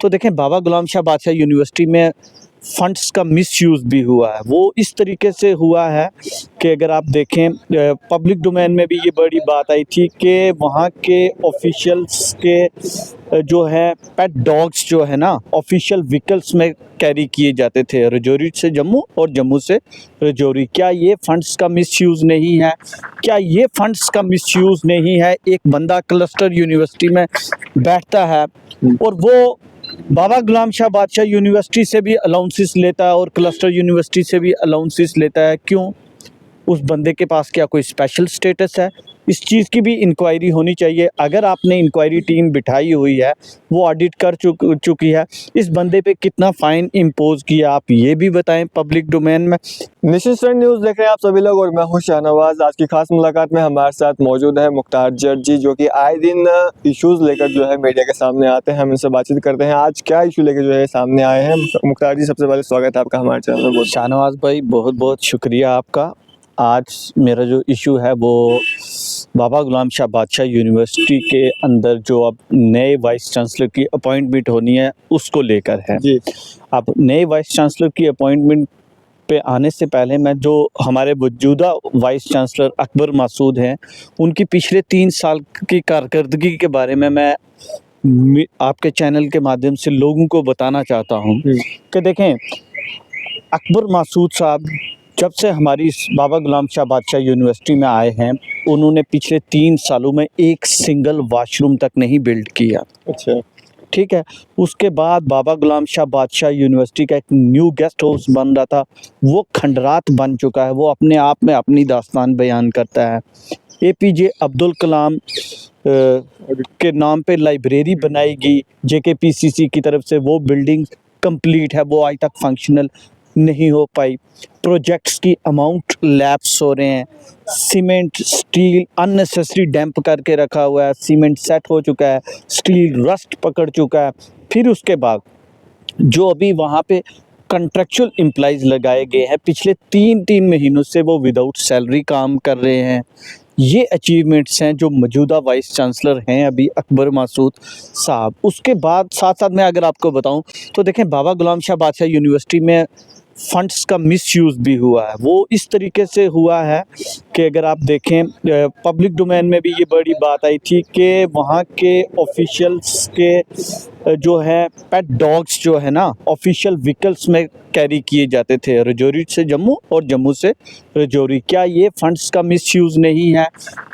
तो देखें बाबा गुलाम शाह बादशाह यूनिवर्सिटी में फंड्स का मिसयूज़ भी हुआ है। वो इस तरीके से हुआ है कि अगर आप देखें पब्लिक डोमेन में भी ये बड़ी बात आई थी कि वहाँ के ऑफिशियल्स के जो है पेट डॉग्स जो है ना ऑफिशियल व्हीकल्स में कैरी किए जाते थे, राजौरी से जम्मू और जम्मू से राजौरी। क्या ये फंड्स का मिसयूज़ नहीं है? क्या ये फंड्स का मिसयूज़ नहीं है? एक बंदा क्लस्टर यूनिवर्सिटी में बैठता है और वो बाबा गुलाम शाह बादशाह यूनिवर्सिटी से भी अलाउंसेस लेता है और क्लस्टर यूनिवर्सिटी से भी अलाउंसेस लेता है। क्यों? उस बंदे के पास क्या कोई स्पेशल स्टेटस है? इस चीज़ की भी इंक्वायरी होनी चाहिए। अगर आपने इंक्वायरी टीम बिठाई हुई है, वो ऑडिट कर चुकी है, इस बंदे पे कितना फ़ाइन इम्पोज़ किया आप ये भी बताएं पब्लिक डोमेन में। नेशन स्टैंड न्यूज़ देख रहे हैं आप सभी लोग और मैं हूं शाहनवाज। आज की खास मुलाकात में हमारे साथ मौजूद है मुख्तार जट जी, जो कि आए दिन इश्यूज़ लेकर जो है मीडिया के सामने आते हैं। हम इनसे बातचीत करते हैं आज क्या इशू लेकर जो है सामने आए हैं। मुख्तार जी, सबसे पहले स्वागत है आपका हमारे चैनल में। शाहनवाज भाई बहुत बहुत शुक्रिया आपका। आज मेरा जो इशू है वो बाबा गुलाम शाह बादशाह यूनिवर्सिटी के अंदर जो अब नए वाइस चांसलर की अपॉइंटमेंट होनी है उसको लेकर है जी। अब नए वाइस चांसलर की अपॉइंटमेंट पे आने से पहले मैं जो हमारे मौजूदा वाइस चांसलर अकबर मासूद हैं उनकी पिछले 3 साल की कारकर्दगी के बारे में मैं आपके चैनल के माध्यम से लोगों को बताना चाहता हूँ कि देखें अकबर मासूद साहब जब से हमारी इस बाबा गुलाम शाह बादशाह यूनिवर्सिटी में आए हैं उन्होंने पिछले 3 सालों में एक सिंगल वॉशरूम तक नहीं बिल्ड किया। अच्छा, ठीक है। उसके बाद बाबा गुलाम शाह बादशाह यूनिवर्सिटी का एक न्यू गेस्ट हाउस बन रहा था, वो खंडरात बन चुका है। वो अपने आप में अपनी दास्तान बयान करता है। एपीजे अब्दुल कलाम के नाम पे लाइब्रेरी बनाई गई जेकेपीसीसी की तरफ से, वो बिल्डिंग कंप्लीट है, वो आज तक फंक्शनल नहीं हो पाई। प्रोजेक्ट्स की अमाउंट लैप्स हो रहे हैं। सीमेंट स्टील अननेसेसरी डैम्प करके रखा हुआ है, सीमेंट सेट हो चुका है, स्टील रस्ट पकड़ चुका है। फिर उसके बाद जो अभी वहाँ पे कंट्रेक्चुअल एम्प्लॉइज़ लगाए गए हैं पिछले 3 महीनों से वो विदाउट सैलरी काम कर रहे हैं। ये अचीवमेंट्स हैं जो मौजूदा वाइस चांसलर हैं अभी अकबर मासूद साहब। उसके बाद साथ-साथ मैं अगर आपको बताऊं तो देखें बाबा गुलाम शाह बादशाह यूनिवर्सिटी में फंड्स का मिसयूज़ भी हुआ है। वो इस तरीके से हुआ है कि अगर आप देखें पब्लिक डोमेन में भी ये बड़ी बात आई थी कि वहाँ के ऑफिशियल्स के जो है पेट डॉग्स जो है ना ऑफिशियल व्हीकल्स में कैरी किए जाते थे, राजौरी से जम्मू और जम्मू से राजौरी। क्या ये फंड्स का मिसयूज़ नहीं है?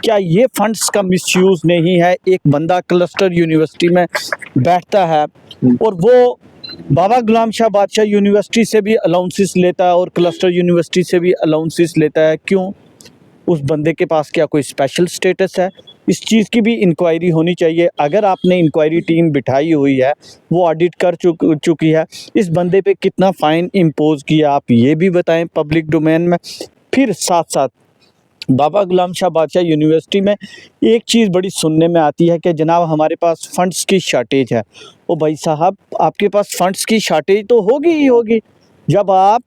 क्या ये फंड्स का मिसयूज़ नहीं है? एक बंदा क्लस्टर यूनिवर्सिटी में बैठता है और वो बाबा गुलाम शाह बादशाह यूनिवर्सिटी से भी अलाउंसेस लेता है और क्लस्टर यूनिवर्सिटी से भी अलाउंसेस लेता है। क्यों? उस बंदे के पास क्या कोई स्पेशल स्टेटस है? इस चीज़ की भी इंक्वायरी होनी चाहिए। अगर आपने इंक्वायरी टीम बिठाई हुई है, वो ऑडिट कर चुकी है, इस बंदे पे कितना फ़ाइन इम्पोज़ किया आप ये भी बताएं पब्लिक डोमेन में। फिर साथ-साथ बाबा गुलाम शाह बादशाह यूनिवर्सिटी में एक चीज़ बड़ी सुनने में आती है कि जनाब हमारे पास फ़ंड्स की शॉर्टेज है। ओ भाई साहब, आपके पास फ़ंड्स की शॉर्टेज तो होगी ही होगी जब आप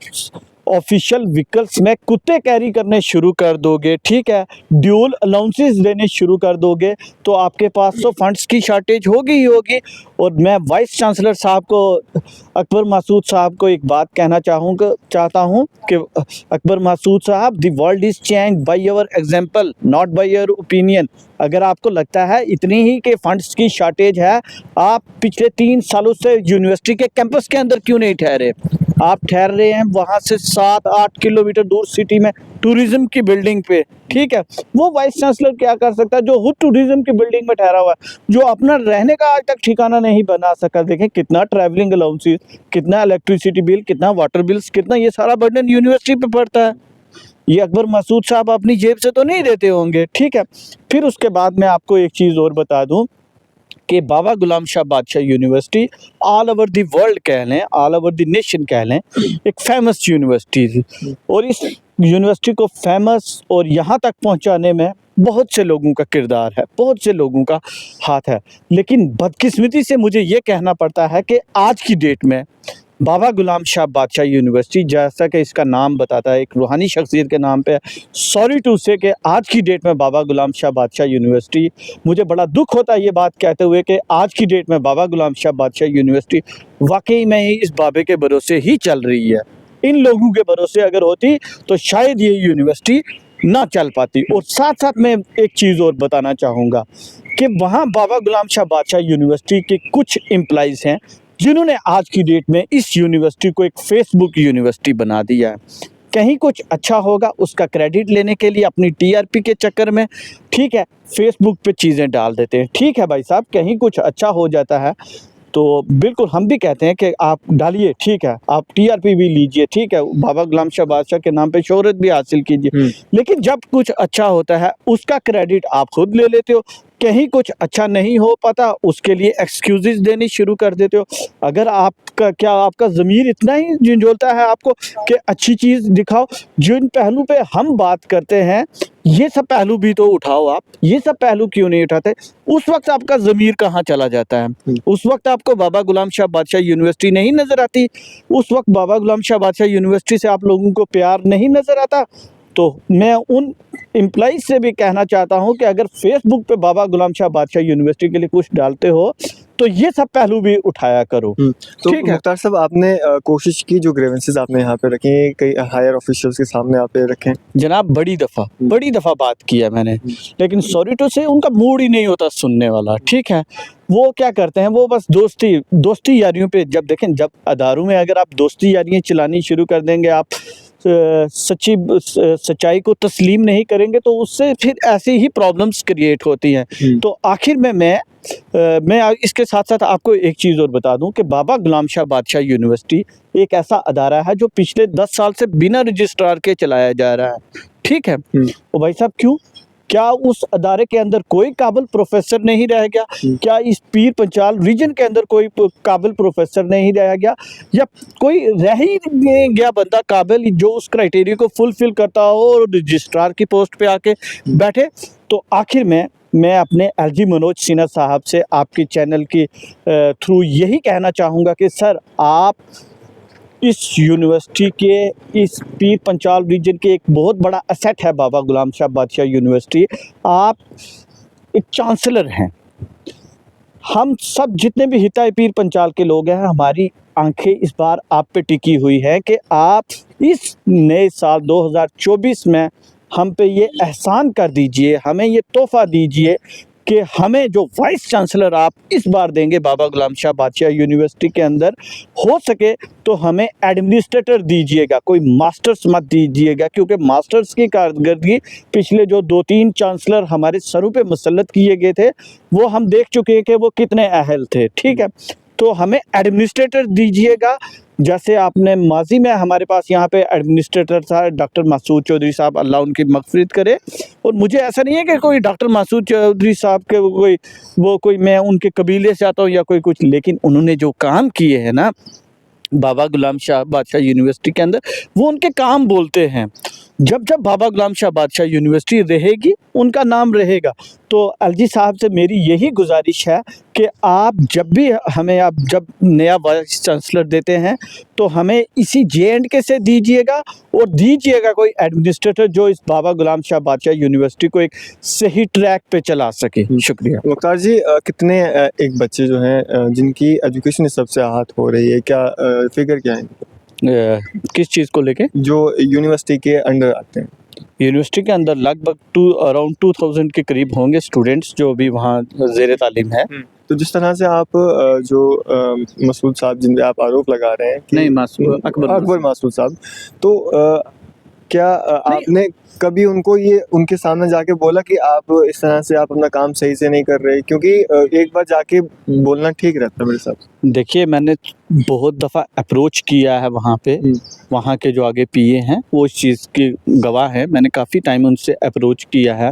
ऑफिशियल व्हीकल्स में कुत्ते कैरी करने शुरू कर दोगे, ठीक है, ड्यूल अलाउंसेस देने शुरू कर दोगे तो आपके पास तो फंड्स की शॉर्टेज होगी ही होगी। और मैं वाइस चांसलर साहब को अकबर मासूद साहब को एक बात कहना चाहता हूँ कि अकबर मासूद साहब, the world is changed by your example not by your opinion. अगर आपको लगता है इतनी ही कि फंड्स की शॉर्टेज है, आप पिछले 3 सालों से यूनिवर्सिटी के कैंपस के अंदर क्यों नहीं ठहरे? आप ठहर रहे हैं वहाँ से 7-8 किलोमीटर दूर सिटी में टूरिज्म की बिल्डिंग पे, ठीक है। वो वाइस चांसलर क्या कर सकता है जो खुद टूरिज्म की बिल्डिंग में ठहरा हुआ है, जो अपना रहने का आज तक ठिकाना नहीं बना सका। देखें कितना ट्रैवलिंग अलाउंसेस, कितना इलेक्ट्रिसिटी बिल, कितना वाटर बिल्स, कितना ये सारा बर्डन यूनिवर्सिटी पे पड़ता है। ये अकबर मासूद साहब अपनी जेब से तो नहीं देते होंगे, ठीक है। फिर उसके बाद मैं आपको एक चीज़ और बता दूं कि बाबा गुलाम शाह बादशाह university all over the world कह लें, ऑल ओवर द नेशन कह लें, एक फेमस यूनिवर्सिटी थी। और इस यूनिवर्सिटी को फेमस और यहाँ तक पहुँचाने में बहुत से लोगों का किरदार है, बहुत से लोगों का हाथ है। लेकिन बदकिस्मती से मुझे ये कहना पड़ता है कि आज की डेट में बाबा गुलाम शाह बादशाह यूनिवर्सिटी, जैसा कि इसका नाम बताता है, एक रूहानी शख्सियत के नाम पे है। सॉरी टू से कि आज की डेट में बाबा गुलाम शाह बादशाह यूनिवर्सिटी, मुझे बड़ा दुख होता है ये बात कहते हुए कि आज की डेट में बाबा गुलाम शाह बादशाह यूनिवर्सिटी वाकई में ही इस बाबे के भरोसे ही चल रही है। इन लोगों के भरोसे अगर होती तो शायद ये यूनिवर्सिटी ना चल पाती। और साथ साथ मैं एक चीज़ और बताना चाहूँगा कि वहाँ बाबा गुलाम शाह बादशाह यूनिवर्सिटी के कुछ एम्प्लॉइज़ हैं जिन्होंने आज की डेट में इस यूनिवर्सिटी को एक फेसबुक यूनिवर्सिटी बना दिया है। कहीं कुछ अच्छा होगा उसका क्रेडिट लेने के लिए अपनी टीआरपी के चक्कर में, ठीक है, फेसबुक पे चीज़ें डाल देते हैं। ठीक है भाई साहब, कहीं कुछ अच्छा हो जाता है तो बिल्कुल हम भी कहते हैं कि आप डालिए, ठीक है, आप टीआरपी भी लीजिए, ठीक है, बाबा गुलाम शाह बादशाह के नाम पे शोहरत भी हासिल कीजिए। लेकिन जब कुछ अच्छा होता है उसका क्रेडिट आप खुद ले लेते हो। कहीं कुछ अच्छा नहीं हो पाता उसके लिए एक्सक्यूजेस देनी शुरू कर देते हो। अगर आपका ज़मीर इतना ही झंझोलता है आपको कि अच्छी चीज़ दिखाओ, जिन पहलू पे हम बात करते हैं ये सब पहलू भी तो उठाओ आप, ये सब पहलू क्यों नहीं उठाते? उस वक्त आपका ज़मीर कहाँ चला जाता है? उस वक्त आपको बाबा गुलाम शाह बादशाह यूनिवर्सिटी नहीं नज़र आती? उस वक्त बाबा गुलाम शाह बादशाह यूनिवर्सिटी से आप लोगों को प्यार नहीं नज़र आता? तो मैं उन एम्प्लॉइज़ से भी कहना चाहता हूँ कि अगर फेसबुक पे बाबा गुलाम शाह बादशाह यूनिवर्सिटी के लिए कुछ डालते हो तो ये सब पहलू भी उठाया करो। तो ठीक है। मुख्तार साहब, आपने कोशिश की जो ग्रीवेंसेस आपने यहाँ पे रखे कई हायर ऑफिशियल्स के सामने आप पे रखें? जनाब बड़ी दफ़ा बात की है मैंने, लेकिन सॉरी टू से उनका मूड ही नहीं होता सुनने वाला। ठीक है, वो क्या करते हैं, वो बस दोस्ती यारियों पे, जब देखें, जब अदारों में अगर आप दोस्ती यारियाँ चलानी शुरू कर देंगे, आप सच्चाई को तस्लीम नहीं करेंगे तो उससे फिर ऐसी ही प्रॉब्लम्स क्रिएट होती हैं। तो आखिर में मैं इसके साथ साथ आपको एक चीज़ और बता दूं कि बाबा गुलाम शाह बादशाह यूनिवर्सिटी एक ऐसा अदारा है जो पिछले 10 साल से बिना रजिस्ट्रार के चलाया जा रहा है। ठीक है, तो भाई साहब क्यों? क्या उस अदारे के अंदर कोई काबिल प्रोफेसर नहीं रह गया? क्या इस पीर पंचाल रीजन के अंदर कोई काबिल प्रोफेसर नहीं रह गया, या कोई रह ही नहीं गया बंदा काबिल जो उस क्राइटेरिया को फुलफिल करता हो और रजिस्ट्रार की पोस्ट पे आके बैठे? तो आखिर में मैं अपने एलजी मनोज सिन्हा साहब से आपके चैनल के थ्रू यही कहना चाहूँगा कि सर, आप इस यूनिवर्सिटी के, इस पीर पंचाल रीजन के एक बहुत बड़ा एसेट है बाबा गुलाम शाह बादशाह यूनिवर्सिटी। आप एक चांसलर हैं। हम सब जितने भी हिताए पीर पंचाल के लोग हैं, हमारी आंखें इस बार आप पे टिकी हुई है कि आप इस नए साल 2024 में हम पे ये एहसान कर दीजिए, हमें ये तोहफ़ा दीजिए कि हमें जो वाइस चांसलर आप इस बार देंगे बाबा गुलाम शाह बादशाह यूनिवर्सिटी के अंदर, हो सके तो हमें एडमिनिस्ट्रेटर दीजिएगा, कोई मास्टर्स मत दीजिएगा, क्योंकि मास्टर्स की कारकर्दगी पिछले जो 2-3 चांसलर हमारे सरों पे मुसल्लत किए गए थे वो हम देख चुके हैं कि वो कितने अहल थे। ठीक है, तो हमें एडमिनिस्ट्रेटर दीजिएगा। जैसे आपने माजी में हमारे पास यहाँ पे एडमिनिस्ट्रेटर था डॉक्टर मासूद चौधरी साहब, अल्लाह उनकी मग़फ़िरत करे। और मुझे ऐसा नहीं है कि कोई डॉक्टर मासूद चौधरी साहब के कोई मैं उनके कबीले से आता हूँ या कोई कुछ, लेकिन उन्होंने जो काम किए हैं ना बाबा गुलाम शाह बादशाह यूनिवर्सिटी के अंदर, वो उनके काम बोलते हैं। जब बाबा गुलाम शाह बादशाह यूनिवर्सिटी रहेगी उनका नाम रहेगा। तो एलजी साहब से मेरी यही गुजारिश है कि आप जब भी हमें, आप जब नया वाइस चांसलर देते हैं तो हमें इसी जे.एंड.के से दीजिएगा, और दीजिएगा कोई एडमिनिस्ट्रेटर जो इस बाबा गुलाम शाह बादशाह यूनिवर्सिटी को एक सही ट्रैक पे चला सके। शुक्रिया। मुख्तार जी, कितने एक बच्चे जो हैं जिनकी एजुकेशन सबसे आहत हो रही है, क्या फिगर क्या है किस चीज़ को लेके? जो यूनिवर्सिटी के अंडर आते हैं? यूनिवर्सिटी के अंदर लगभग अराउंड 2000 के करीब होंगे स्टूडेंट्स जो भी वहाँ ज़ेर तालीम है। तो जिस तरह से आप मसूद साहब जिन पे आप आरोप लगा रहे हैं कि नहीं, अकबर मसूद साहब, तो क्या आपने कभी उनको ये उनके सामने जाके बोला कि आप इस तरह से आप अपना काम सही से नहीं कर रहे? क्योंकि एक बार जाके बोलना ठीक रहता है मेरे साथ। देखिए, मैंने बहुत दफ़ा अप्रोच किया है वहाँ पे, वहाँ के जो आगे पीए हैं वो इस चीज़ के गवाह हैं। मैंने काफ़ी टाइम उनसे अप्रोच किया है,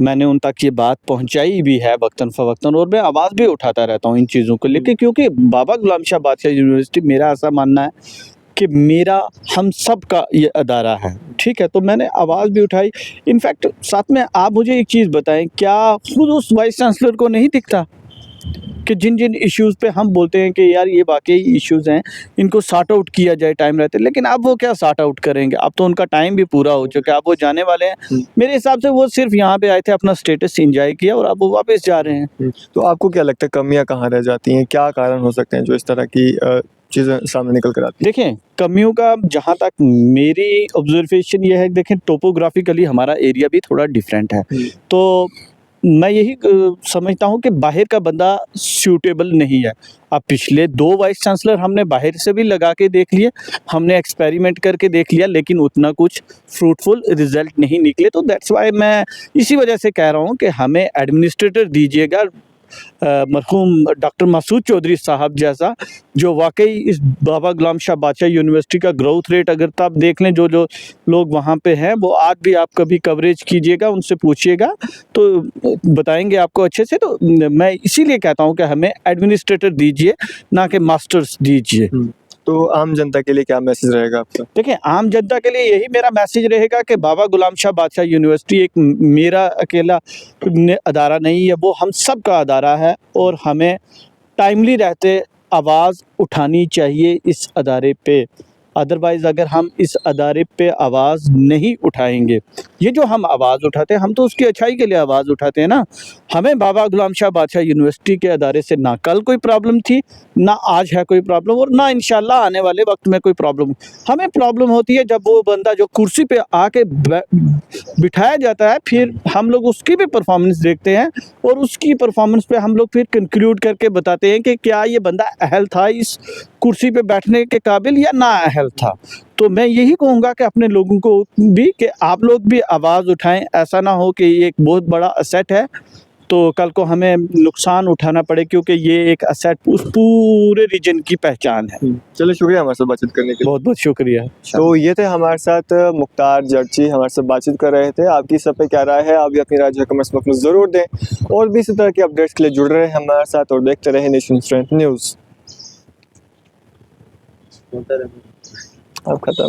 मैंने उन तक ये बात पहुँचाई भी है वक्तन फ़वक्तन, और मैं आवाज़ भी उठाता रहता हूँ इन चीज़ों को लेके, क्योंकि बाबा गुलाम शाह बादशाह यूनिवर्सिटी, मेरा ऐसा मानना है कि मेरा, हम सब का ये अदारा है। ठीक है, तो मैंने आवाज़ भी उठाई। इनफैक्ट साथ में आप मुझे एक चीज़ बताएं, क्या खुद उस वाइस चांसलर को नहीं दिखता कि जिन जिन इश्यूज़ पे हम बोलते हैं कि यार ये वाकई इश्यूज़ हैं, इनको सॉर्ट आउट किया जाए टाइम रहते, लेकिन अब वो क्या सॉर्ट आउट करेंगे, अब तो उनका टाइम भी पूरा हो चुका है, अब वो जाने वाले हैं। मेरे हिसाब से वो सिर्फ यहाँ पे आए थे, अपना स्टेटस एंजॉय किया और अब वो वापस जा रहे हैं। तो आपको क्या लगता है कमियां कहाँ रह जाती हैं, क्या कारण हो सकते हैं जो इस तरह की चीज़ें सामने निकल कर आती देखें, कमियों का जहाँ तक मेरी ऑब्जर्वेशन ये है कि देखें, टोपोग्राफिकली हमारा एरिया भी थोड़ा डिफरेंट है। हैं? तो मैं यही समझता हूँ कि बाहर का बंदा सूटेबल नहीं है। अब पिछले 2 वाइस चांसलर हमने बाहर से भी लगा के देख लिए, हमने एक्सपेरिमेंट करके देख लिया, लेकिन उतना कुछ फ्रूटफुल रिज़ल्ट नहीं निकले। तो दैट्स व्हाई मैं इसी वजह से कह रहा हूँ कि हमें एडमिनिस्ट्रेटर दीजिएगा मरहूम डॉक्टर मसूद चौधरी साहब जैसा, जो वाक़ई इस बाबा गुलाम शाह बादशाह यूनिवर्सिटी का ग्रोथ रेट अगर तो आप देख लें, जो लोग वहाँ पे हैं, वो आज भी आप कभी कवरेज कीजिएगा, उनसे पूछिएगा तो बताएँगे आपको अच्छे से। तो मैं इसीलिए कहता हूँ कि हमें एडमिनिस्ट्रेटर दीजिए, ना कि मास्टर्स दीजिए। तो आम जनता के लिए क्या मैसेज रहेगा आपका? देखिए, आम जनता के लिए यही मेरा मैसेज रहेगा कि बाबा गुलाम शाह बादशाह यूनिवर्सिटी एक मेरा अकेला अदारा नहीं है, वो हम सब का अदारा है और हमें टाइमली रहते आवाज़ उठानी चाहिए इस अदारे पे। अदरवाइज़ अगर हम इस अदारे पे आवाज़ नहीं उठाएँगे, ये जो हम आवाज़ उठाते हैं, हम तो उसकी अच्छाई के लिए आवाज़ उठाते हैं ना। हमें बाबा गुलाम शाह बादशाह यूनिवर्सिटी के अदारे से ना कल कोई प्रॉब्लम थी, ना आज है कोई प्रॉब्लम और ना इंशाल्लाह आने वाले वक्त में कोई प्रॉब्लम। हमें प्रॉब्लम होती है जब वो बंदा जो कुर्सी पे आके बिठाया जाता है, फिर हम लोग उसकी भी परफॉर्मेंस देखते हैं और उसकी परफॉर्मेंस पे हम लोग फिर कंक्लूड करके बताते हैं कि क्या ये बंदा अहल था इस कुर्सी पे बैठने के काबिल या ना अहल था। तो मैं यही कहूँगा कि अपने लोगों को भी कि आप लोग भी आवाज़ उठाएं, ऐसा ना हो कि ये एक बहुत बड़ा असेट है तो कल को हमें नुकसान उठाना पड़े, क्योंकि ये एक असेट उस पूरे रीजन की पहचान है। चलिए, शुक्रिया हमारे साथ बातचीत करने के लिए। बहुत बहुत शुक्रिया। तो ये थे हमारे साथ मुख्तार जर्ची, हमारे साथ बातचीत कर रहे थे। आपकी सब पे क्या राय है, आप भी अपनी राय जो है कमेंट्स बॉक्स में ज़रूर दें और भी इसी तरह के अपडेट्स के लिए जुड़ रहे हैं हमारे साथ और देखते रहे नेशन स्ट्रेंथ न्यूज़। अब खत्म।